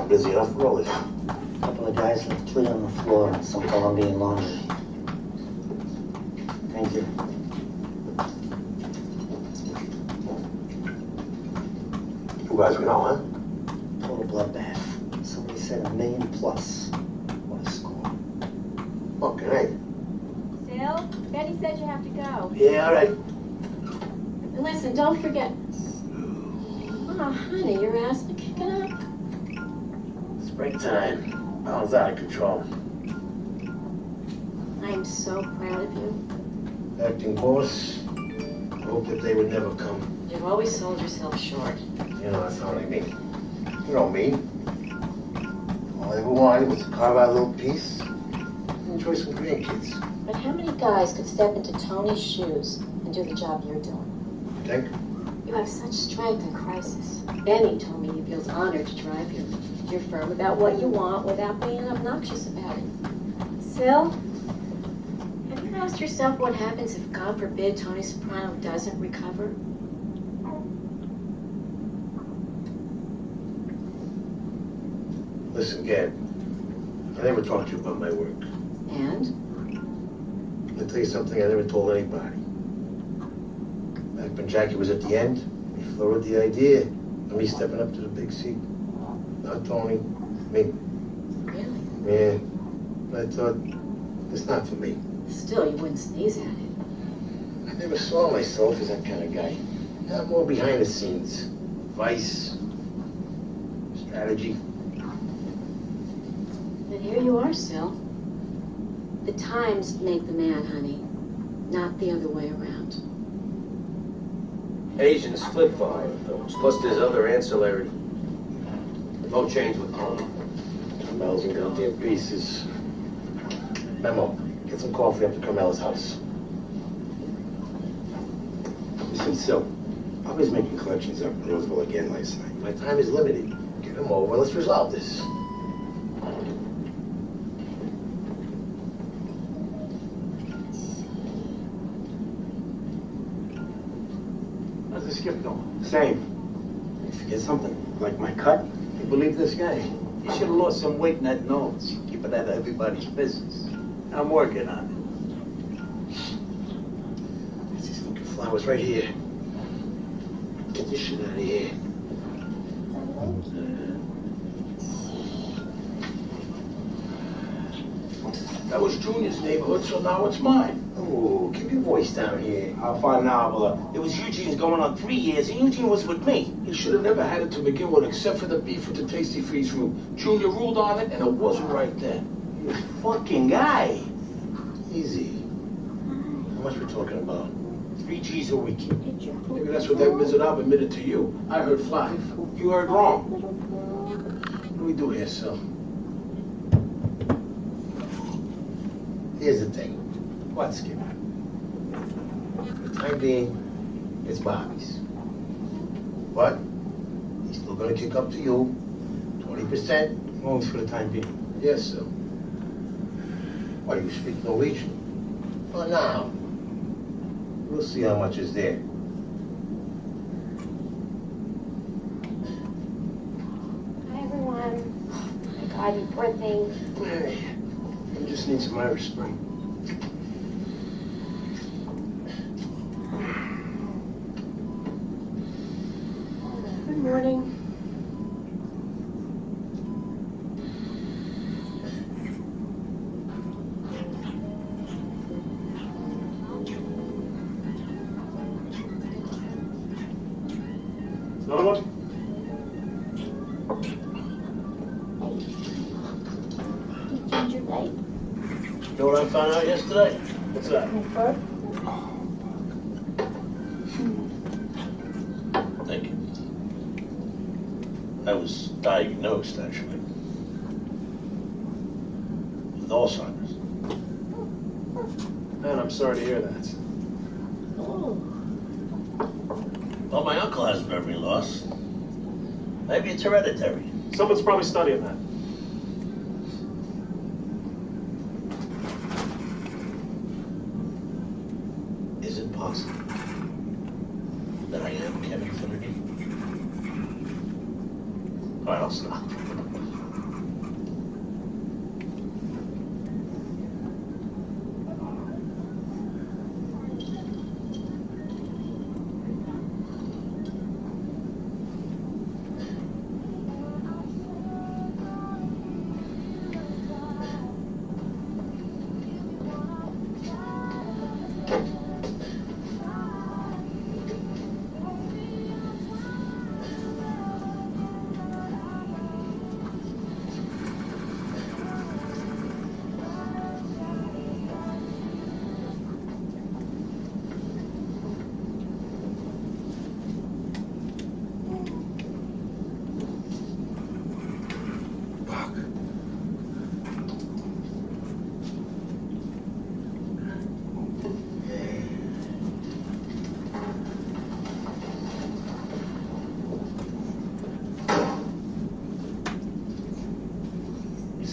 I'm busy enough for all this. A couple of guys left 3 on the floor and some Colombian laundry. Thank you. You guys know, huh? Total bloodbath. Somebody said $1 million plus. What a score. Fucking hey. Sil, Betty said you have to go. Yeah, all right. And listen, don't forget. Oh, honey, your ass is kicking up. Springtime. Ball's out of control. I'm so proud of you. Acting boss. Hoped that they would never come. You've always sold yourself short. You know, that's only me. You know me. All I ever wanted was to carve out a little piece and enjoy some grandkids. But how many guys could step into Tony's shoes and do the job you're doing? Think? You have such strength in crisis. Benny told me he feels honored to drive you. You're firm about what you want without being obnoxious about it. Sil, have you asked yourself what happens if, God forbid, Tony Soprano doesn't recover? Listen, Gad. I never talked to you about my work. And? I'll tell you something I never told anybody. Back when Jackie was at the end, we floated the idea of me stepping up to the big seat. Not Tony, me. Really? Yeah. But I thought, it's not for me. Still, you wouldn't sneeze at it. I never saw myself as that kind of guy. I'm more behind the scenes. Advice, strategy. But here you are, Sil. The times make the man, honey, not the other way around. Asians flip volume films, plus there's other ancillary. No change with Tony. Carmel's in goddamn pieces. Memo, get some coffee up to Carmel's house. Listen, Sil, I was making collections up in Roseville again last night. My time is limited. Get him over, let's resolve this. How's the skip going? Same. You forget something? Like my cut? You believe this guy? You should have lost some weight in that nose. Keep it out of everybody's business. I'm working on it. There's these fucking flowers right here. Get this shit out of here. That was Junior's neighborhood, so now it's mine. Oh, keep your voice down here. How far now, Bella? It was Eugene's going on 3 years, and Eugene was with me. You should have never had it to begin with, except for the beef with the Tasty Freeze room. Junior ruled on it, and it wasn't right then. You fucking guy. Easy. How much we talking about? 3 G's a week. Maybe that's what that Miserable admitted to you. I heard 5. You heard wrong. What do we do here, Sil? Here's the thing. What, Skip? For the time being, it's Bobby's. But he's still gonna kick up to you 20%. Only for the time being. Yes, sir. Why, you speak Norwegian? Well, now, we'll see how much is there. Hi, everyone. Oh, my God, you poor thing. Hey, I just need some Irish Spring. Good morning. Another one? Ginger light. You know what I found out yesterday? What's that? Thank you. I was diagnosed, actually, with Alzheimer's. Man, I'm sorry to hear that. Oh. Well, my uncle has memory loss. Maybe it's hereditary. Someone's probably studying that. Is it possible that I am Kevin Finnegan? All right, I'll stop.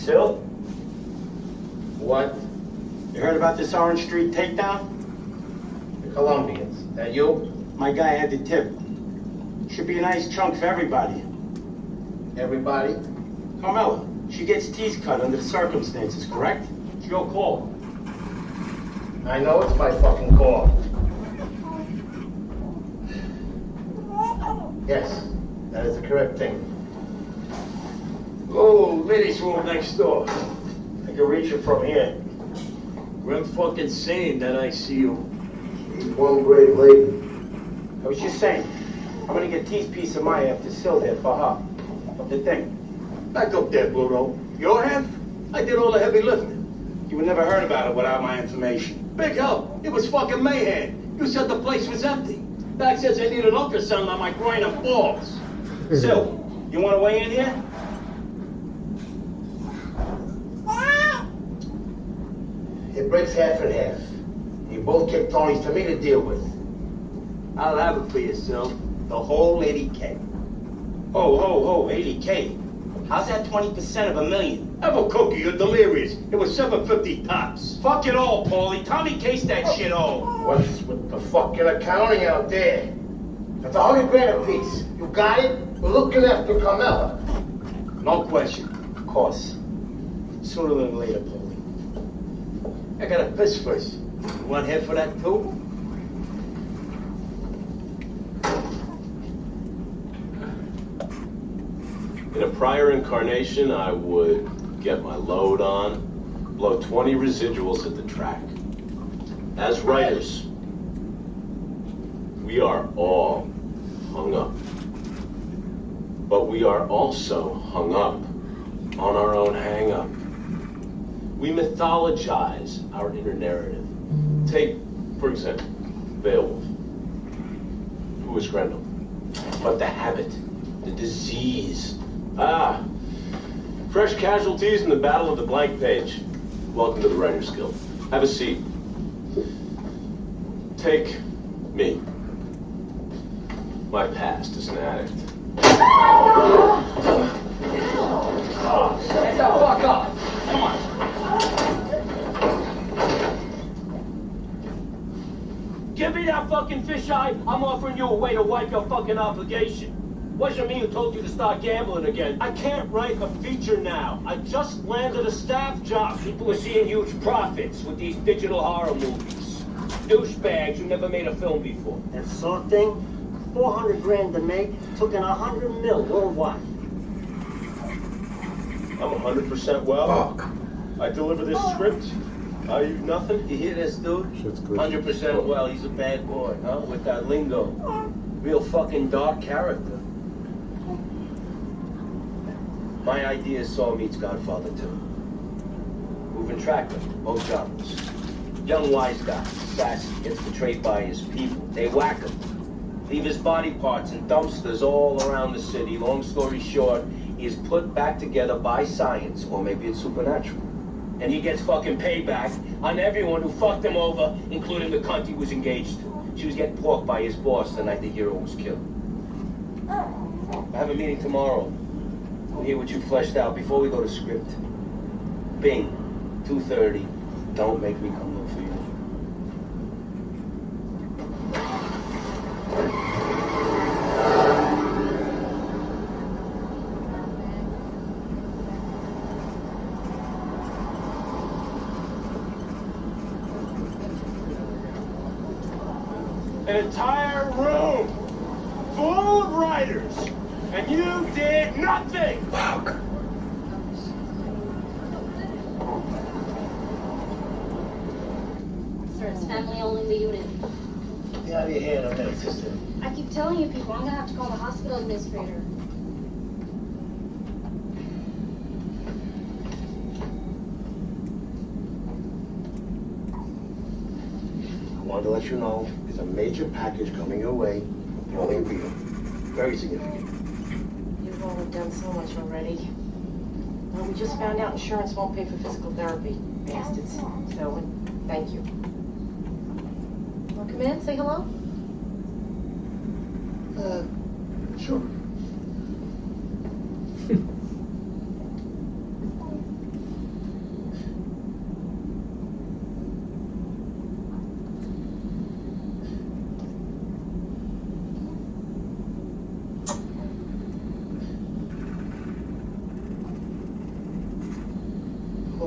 Sil, What? you heard about this Orange Street takedown? The Colombians. That you? My guy had the tip. Should be a nice chunk for everybody. Everybody? Carmela, she gets teeth cut under the circumstances, correct? It's your call. I know it's my fucking call. Yes, that is the correct thing. Oh, ladies' room next door. I can reach it from here. We're fucking saying that I see you. One brave lady. I was just saying, I'm gonna get teeth piece of my after Sil there for her. What the thing? Back up there, Bluto. Your half? I did all the heavy lifting. You would never heard about it without my information. Big help. It was fucking mayhem. You said the place was empty. Doc says I need an ultrasound on my groin and balls. Sil, you wanna weigh in here? It breaks half and half. You both kick Tony's to me to deal with. I'll have it for you, Sil. The whole 80K. Oh, 80K. How's that 20% of $1 million? Have a cookie, you're delirious. It was $750 tops. Fuck it all, Paulie. Tommy case that shit all. What's with the fucking accounting out there? That's $100 grand a piece. You got it? We're looking after Carmela. No question. Of course. Sooner than later, Paulie. I gotta piss first. You want head for that too? In a prior incarnation, I would get my load on, blow 20 residuals at the track. As writers, we are all hung up. But we are also hung up on our own hang-up. We mythologize our inner narrative. Take, for example, Beowulf. Who is Grendel? But the habit, the disease. Fresh casualties in the Battle of the Blank Page. Welcome to the Writers Guild. Have a seat. Take me. My past as an addict. Get the fuck up! Come on! Give me that fucking fisheye. I'm offering you a way to wipe your fucking obligation. Wasn't me who told you to start gambling again. I can't write a feature now. I just landed a staff job. People are seeing huge profits with these digital horror movies. Douchebags who never made a film before. That Saw thing, 400 grand to make, took in 100 mil worldwide. I'm 100% well. Fuck. I deliver this script. Are you nothing? You hear this, dude? 100% well. He's a bad boy, huh? With that lingo. Real fucking dark character. My idea is Saw meets Godfather 2. Moving tractor, both genres. Young wise guy, sassy, gets betrayed by his people. They whack him. Leave his body parts in dumpsters all around the city. Long story short, he is put back together by science, or maybe it's supernatural. And he gets fucking payback on everyone who fucked him over, including the cunt he was engaged to. She was getting porked by his boss the night the hero was killed. I have a meeting tomorrow. We'll hear what you fleshed out before we go to script. Bing, 2:30. Don't make me come look for you. An entire room full of writers, and you did nothing! Fuck. Sir, it's family only in the unit. Get out of your hair in a minute, sister. I keep telling you people, I'm gonna have to call the hospital administrator. I wanted to let you know there's a major package coming your way from Paulie and Peter. Very significant. You've only done so much already. Well, we just found out insurance won't pay for physical therapy. Bastards. So, thank you. Wanna come in, say hello? Sure.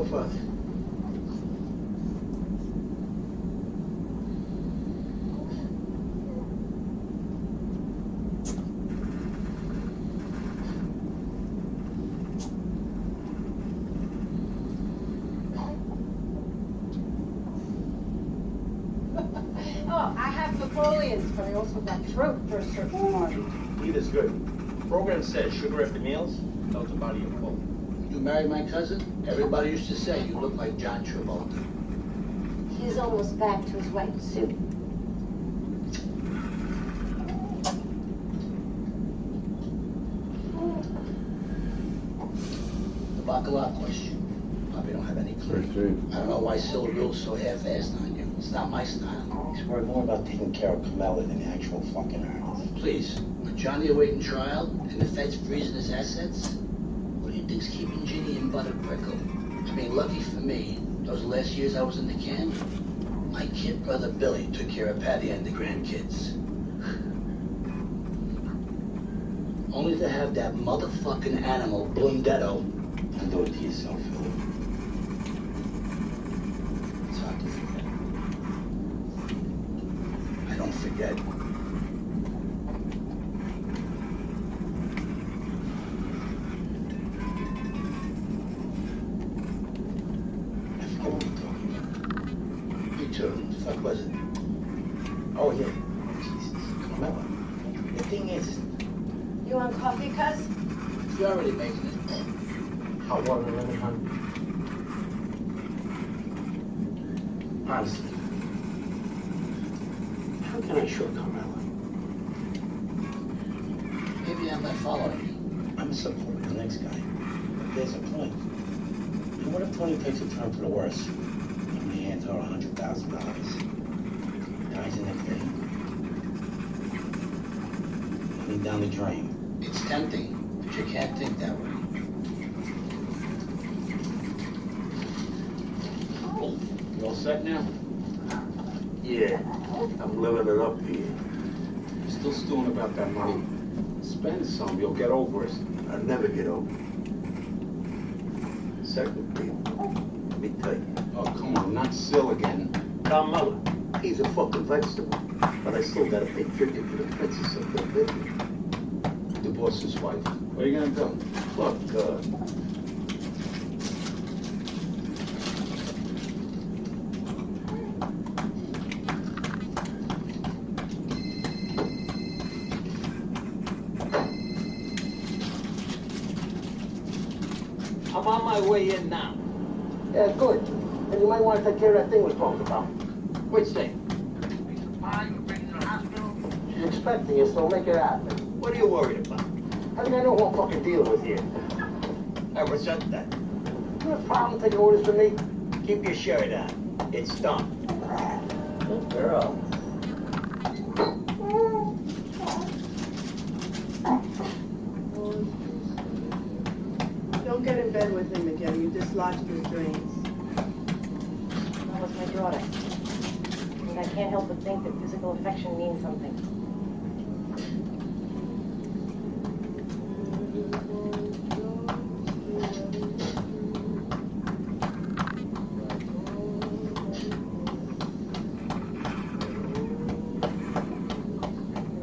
so, Father? Oh, I have Napoleons, but I also got fruit for a certain party. Either's good. Program says sugar after meals, tells the body you're full. You married my cousin? Everybody used to say you look like John Travolta. He's almost back to his white suit. The baccarat question. Probably don't have any clue. I don't know why Syl rules so half-assed on you. It's not my style. He's worried more about taking care of Camella than the actual fucking Arent. Please, with Johnny awaiting trial and the feds freezing his assets, what do you think's keeping Ginny in butter prickle? I mean, lucky for me, those last years I was in the camp, my kid brother Billy took care of Patty and the grandkids. Only to have that motherfucking animal, Blundetto, Don't do it to yourself, Phil. It's hard to forget. I don't forget. I forget what we're talking about. Me too. What the fuck was it? Oh, yeah. Jesus. Camella. The thing is, You want coffee, cuz? You're already making it. hot water and lemon, hon. Honestly, how can I show Camella? Maybe I'm not following you. I'm a supporter of the next guy. But there's a point. And what if Tony takes a turn for the worse? I'm gonna hand her $100,000. Dies the next day. Money down the drain. It's tempting, but you can't think that way. You all set now? Yeah, I'm living it up here. Still stewing about that money. Spend some, you'll get over it. I never get over it. Second, people, let me tell you. Oh, come on, not Syl again. Carmella, he's a fucking vegetable. But I still gotta pay tribute to the princess of the baby. Divorce his wife. What are you gonna do? Look, I'm on my way in now. yeah, good. And you might want to take care of that thing we talked about. Which thing? She's expecting you, so make it happen. What are you worried about? I think I know who I'm fucking dealing with here. I resent that. You have a problem taking orders from me? Keep your shirt on. It's done. Good girl. Don't get in bed with him again. You dislodged his drains. That was my daughter. And I can't help but think that physical affection means something.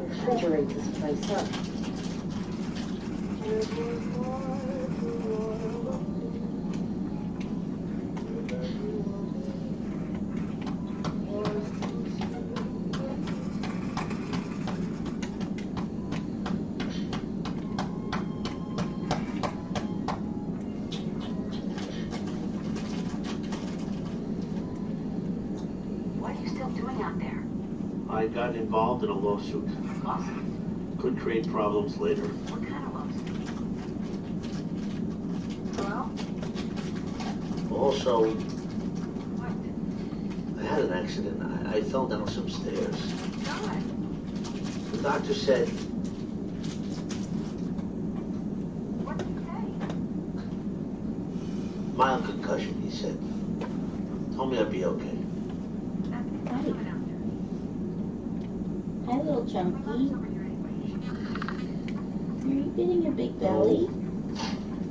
Refrigerate this place up. What are you still doing out there? I got involved in a lawsuit. Lawsuit? Could create problems later. What kind of lawsuit? Well? Also, What? I had an accident. I fell down some stairs. God. The doctor said, What did he say? mild concussion, he said. Told me I'd be okay. That's Hi. coming out there. Hi, little My chunky. mother's over here anyway. Are you getting your big belly?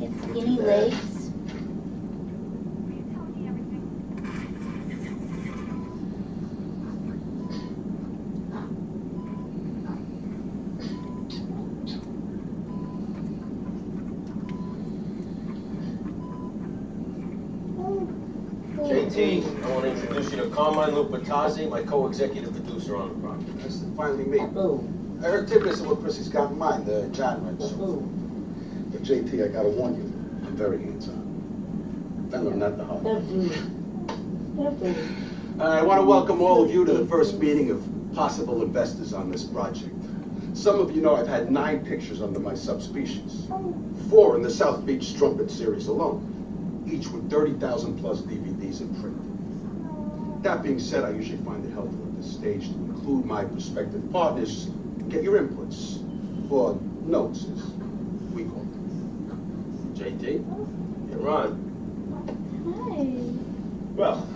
Its skinny legs. JT, I want to introduce you to Carmine Lupatazzi, my co-executive producer on the project. Nice to finally meet. I heard tidbits of what Chrissy's got in mind, the genre. But JT, I gotta warn you, I'm very hands-on. And I'm not the hard. I want to welcome all of you to the first meeting of possible investors on this project. Some of you know I've had 9 pictures under my subspecies. 4 in the South Beach Strumpet series alone, each with 30,000 plus DVDs in print. That being said, I usually find it helpful at this stage to include my prospective partners and get your inputs, or notes as we call them. JT, you're on. Well,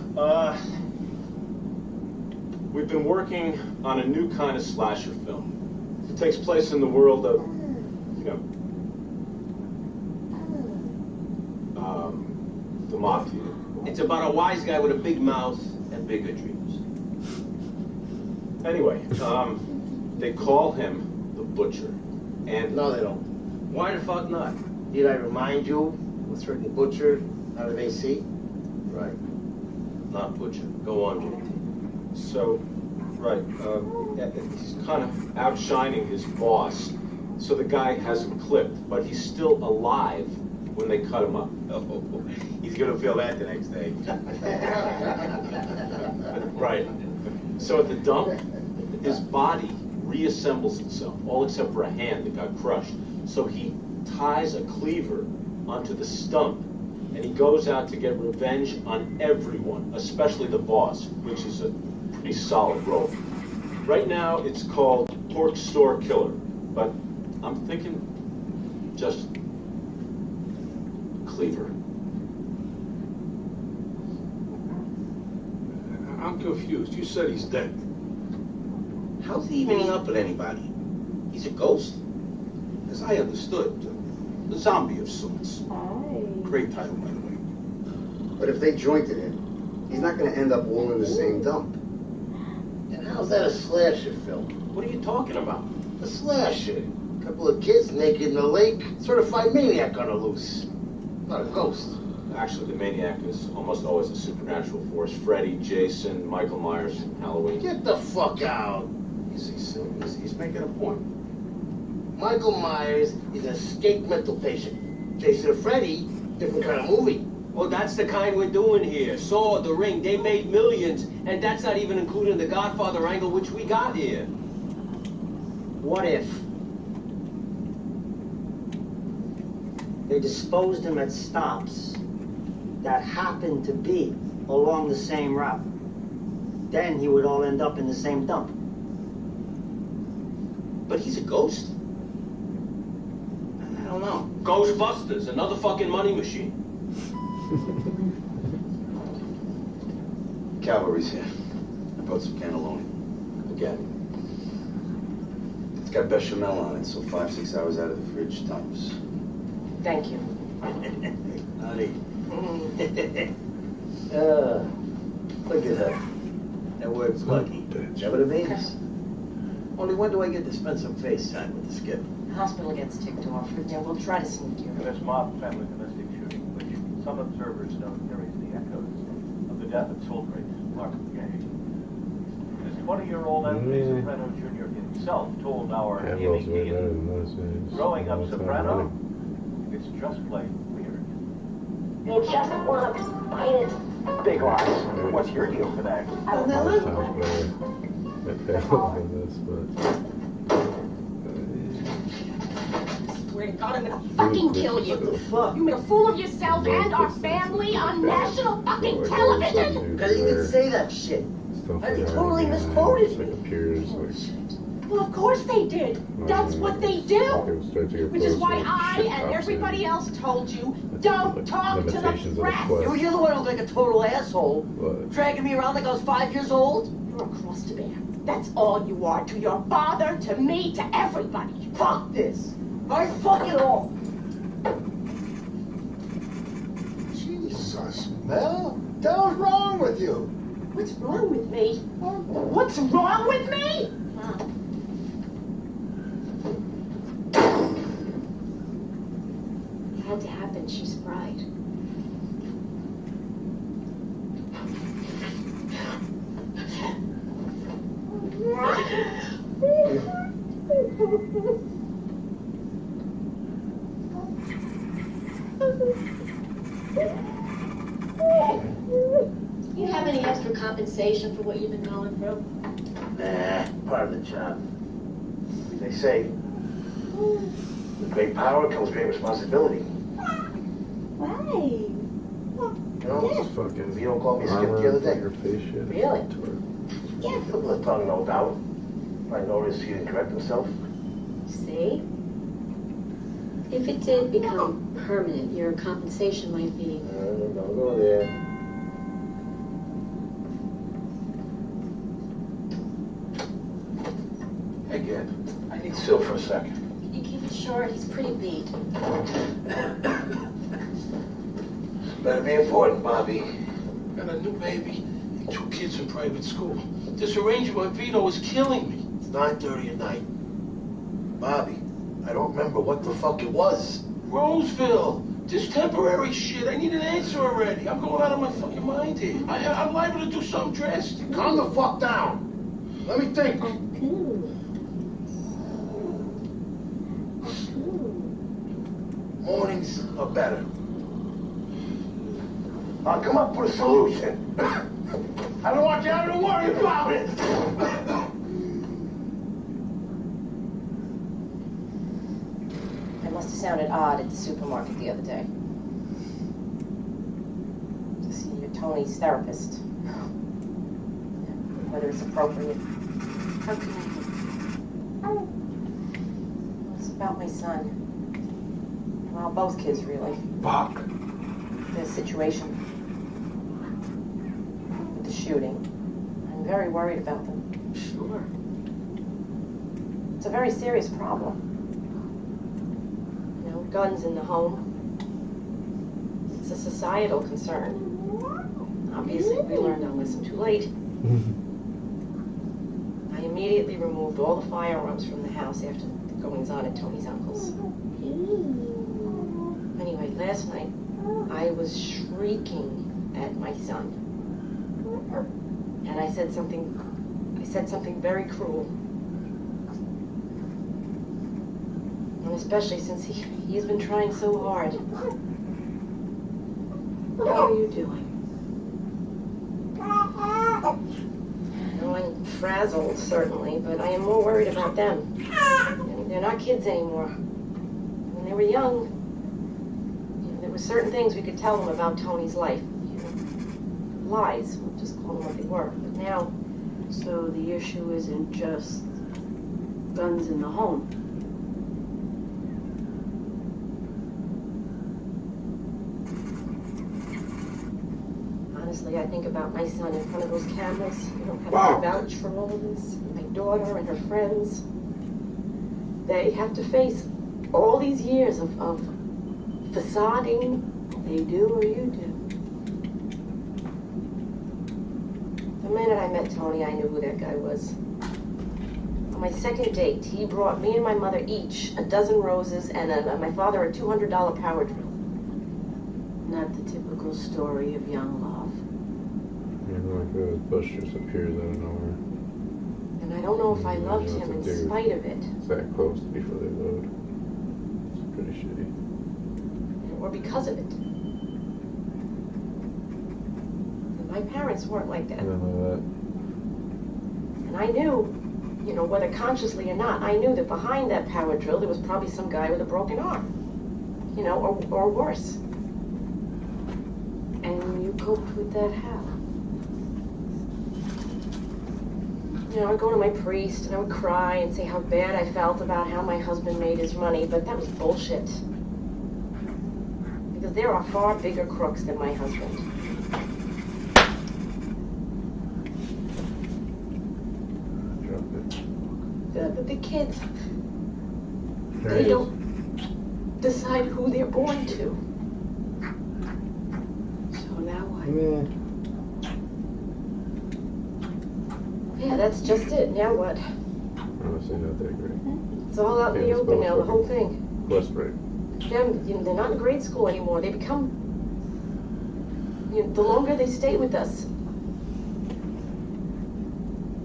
we've been working on a new kind of slasher film. It takes place in the world of, the mafia. It's about a wise guy with a big mouth and bigger dreams. Anyway, they call him the Butcher. And No, they don't. Why the fuck not? Did I remind you? What's written Butcher out of AC? Right. Not Butcher. Go on, JT. So, right, he's kind of outshining his boss. So the guy hasn't clipped, but he's still alive when they cut him up. Oh, he's gonna feel that the next day. Right. So at the dump, his body reassembles itself, all except for a hand that got crushed. So he ties a cleaver onto the stump, and he goes out to get revenge on everyone, especially the boss, which is a pretty solid role. Right now, it's called Pork Store Killer, but I'm thinking just Cleaver. I'm confused. You said he's dead. How's he even up with anybody? He's a ghost? As I understood, the zombie of sorts. Great title, by the way. But if they jointed him, he's not going to end up all in the same dump. And how's that a slasher film? What are you talking about? A slasher. A couple of kids naked in the lake. Certified maniac on a loose. Not a ghost. Actually, the maniac is almost always a supernatural force. Freddy, Jason, Michael Myers, Halloween. Get the fuck out. Easy, Sil. He's making a point. Michael Myers is an escaped mental patient. Jason and Freddy, different kind of movie. Well, that's the kind we're doing here. Saw, The Ring, they made millions, and that's not even including the Godfather angle, which we got here. What if they disposed him at stops that happened to be along the same route? Then he would all end up in the same dump. But he's a ghost? I don't know. Ghostbusters, another fucking money machine. Cavalry's here. I brought some cannelloni. Again. It's got bechamel on it, so 5-6 hours out of the fridge tops. Thank you. Honey. Look at her. That word's lucky. Is that what it means? Only when do I get to spend some face time with the skip? The hospital gets ticked off, and then we'll try to sneak you. This mob family domestic shooting, which some observers note carries the echoes of the death of Soulcrate's Mark Gay. This 20-year-old Anthony Soprano Jr. himself told our healing Ian, growing up soprano, it's just plain weird. You just want to fight it. Big loss. What's your deal today? Swear to God, I'm gonna fucking kill you. What the fuck? You made a fool of yourself and our family on national fucking television. Because you can say that shit. You totally misquoted me. Well, of course they did. That's what they do. Which is why I and everybody else told you, don't talk to the press. You're the one who's like a total asshole. Dragging me around like I was 5 years old. You're a crust bear. That's all you are to your father, to me, to everybody. Fuck this. I fuck it all. Jesus, Mel. What the hell's wrong with you? What's wrong with me? What's wrong with me? It had to happen. She's a bride. You have any extra compensation for what you've been going through? Nah, part of the job. They say, with great power comes great responsibility. Right. You know, Fucking you don't call me Skip the other day. your face shit. Really? Yeah, people are tongue, no doubt. I noticed he didn't correct himself. See? If it did become permanent, your compensation might be... Don't go there. Hey, Gab, I need Sil for a second. Can you keep it short? He's pretty beat. Better be important, Bobby. Got a new baby and 2 kids in private school. This arrangement with Vito is killing me. It's 9:30 at night. Bobby, I don't remember what the fuck it was. Roseville, this temporary shit, I need an answer already. I'm going out of my fucking mind here. I'm liable to do something drastic. Calm the fuck down. Let me think. Mornings are better. I'll come up with a solution. I don't want you having to worry about it. I must have sounded odd at the supermarket the other day. To see your Tony's therapist. Whether it's appropriate. How can I help? It's about my son. Well, both kids, really. Fuck. The situation with the shooting. I'm very worried about them. Sure. It's a very serious problem. You know, guns in the home. It's a societal concern. Obviously, we learned our lesson too late. I immediately removed all the firearms from the house after the goings-on at Tony's uncle's. Anyway, last night, I was shrieking at my son. And I said something very cruel. And especially since he's been trying so hard. How are you doing? I'm frazzled, certainly, but I am more worried about them. They're not kids anymore. When they were young, there were certain things we could tell them about Tony's life. Lies, we'll just call them what they were. But now... So the issue isn't just guns in the home. Honestly, I think about my son in front of those cameras. You don't have to vouch for all of this. My daughter and her friends. They have to face all these years of facading. They do or you do. The minute I met Tony, I knew who that guy was. On my second date, he brought me and my mother each a dozen roses and my father a $200 power drill. Not the typical story of young love. Like a bus just appears out of nowhere. And I don't know if I loved him in spite of it. It's that close before they load. It's pretty shitty. Or because of it. And my parents weren't like that. I don't know that. And I knew, you know, whether consciously or not, I knew that behind that power drill there was probably some guy with a broken arm. You know, or worse. And you coped with that how? You know, I'd go to my priest and I would cry and say how bad I felt about how my husband made his money, but that was bullshit. Because there are far bigger crooks than my husband. But the kids, they don't decide who they're born to. So now what? Yeah, that's just it. Now what? Honestly, not that great. It's all out in the open now, the whole thing. Plus break. Them, you know, they're not in grade school anymore. They become, you know, the longer they stay with us,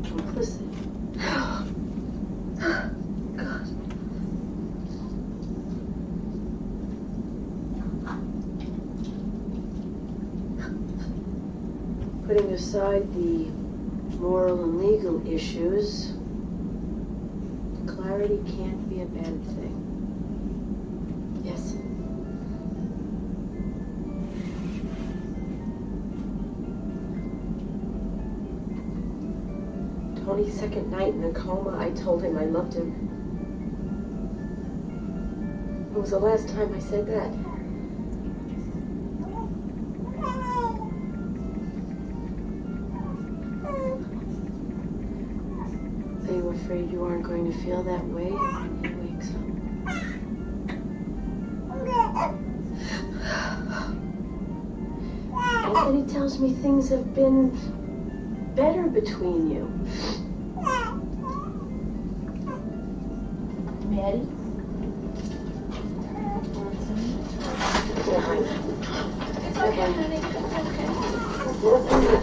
Complicit. God. Putting aside the moral and legal issues, clarity can't be a bad thing. Yes. Tony's second night in a coma, I told him I loved him. When was the last time I said that? Are you afraid you aren't going to feel that way when he wakes up? Anthony tells me things have been better between you. Maddie? Yeah, honey. It's okay, honey. It's okay.